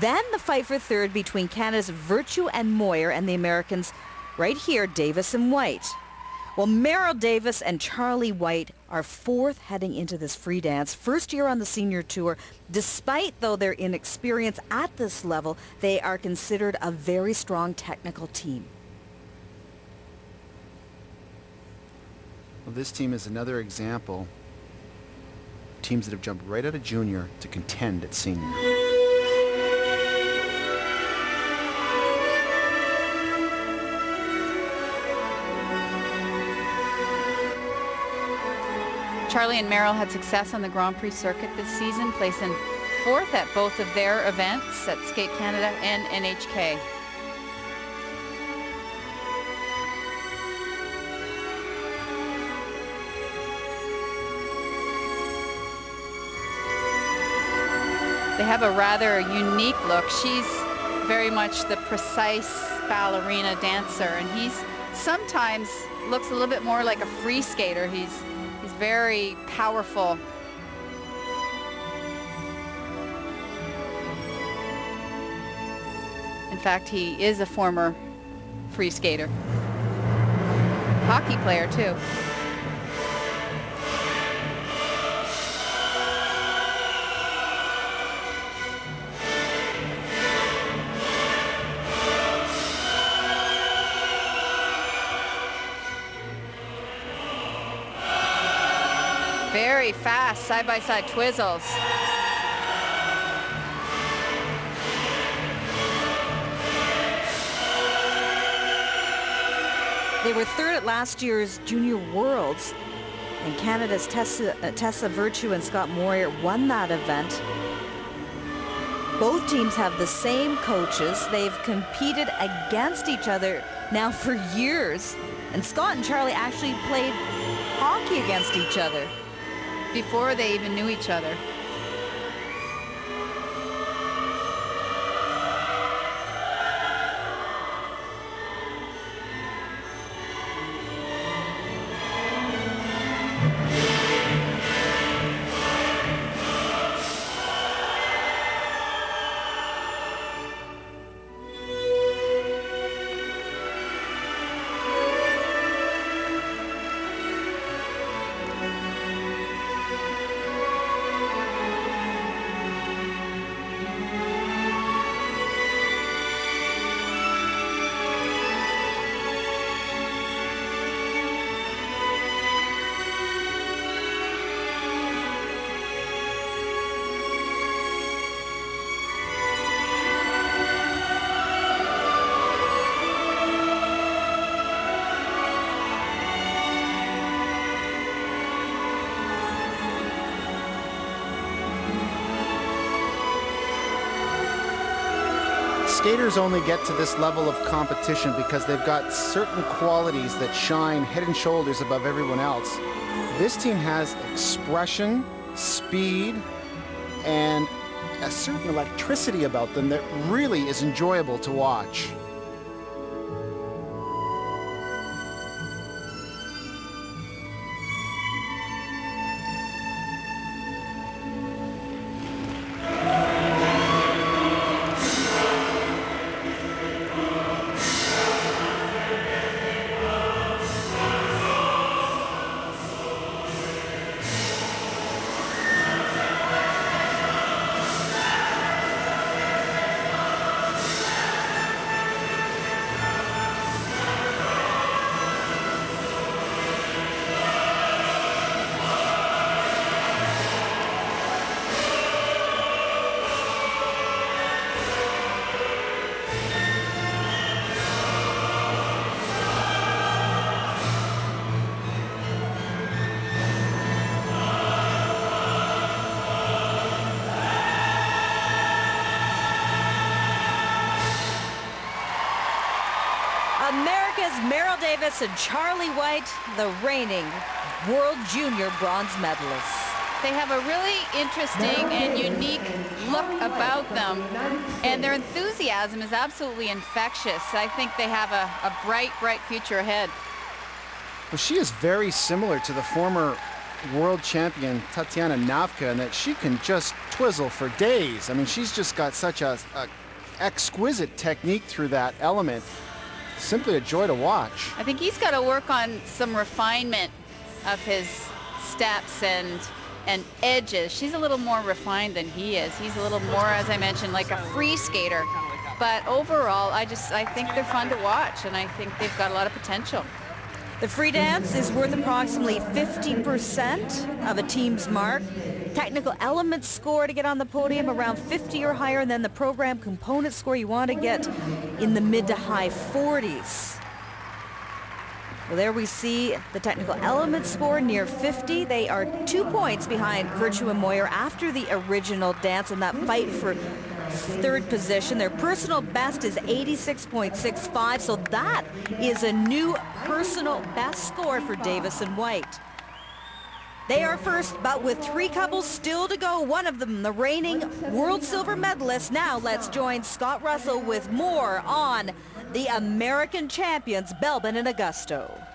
Then the fight for third between Canada's Virtue and Moyer and the Americans right here, Davis and White. Well, Meryl Davis and Charlie White are fourth heading into this free dance. First year on the senior tour. Despite, though, their inexperience at this level, they are considered a very strong technical team. Well, this team is another example of teams that have jumped right out of junior to contend at senior. Charlie and Meryl had success on the Grand Prix circuit this season, placing fourth at both of their events at Skate Canada and NHK. They have a rather unique look. She's very much the precise ballerina dancer, and he's sometimes looks a little bit more like a free skater. He's very powerful. In fact, he is a former free skater. Hockey player, too. Very fast side-by-side twizzles. They were third at last year's Junior Worlds, and Canada's Tessa Virtue and Scott Moyer won that event. Both teams have the same coaches. They've competed against each other now for years, and Scott and Charlie actually played hockey against each other before they even knew each other. Skaters only get to this level of competition because they've got certain qualities that shine head and shoulders above everyone else. This team has expression, speed, and a certain electricity about them that really is enjoyable to watch. America's Meryl Davis and Charlie White, the reigning World Junior bronze medalists. They have a really interesting and unique look about them, and their enthusiasm is absolutely infectious. I think they have a bright, bright future ahead. Well, she is very similar to the former world champion Tatiana Navka and that she can just twizzle for days. I mean, she's just got such a exquisite technique through that element. Simply a joy to watch. I think he's got to work on some refinement of his steps and edges. She's a little more refined than he is. He's a little more, as I mentioned, like a free skater. But overall, I think they're fun to watch, and I think they've got a lot of potential. The free dance is worth approximately 50% of a team's mark. Technical element score to get on the podium around 50 or higher, and then the program component score you want to get in the mid to high 40s. Well, there we see the technical element score near 50. They are 2 points behind Virtue and Moyer after the original dance in that fight for third position. Their personal best is 86.65, so that is a new personal best score for Davis and White. They are first, but with 3 couples still to go, one of them the reigning world silver medalist. Now let's join Scott Russell with more on the American champions, Belbin and Augusto.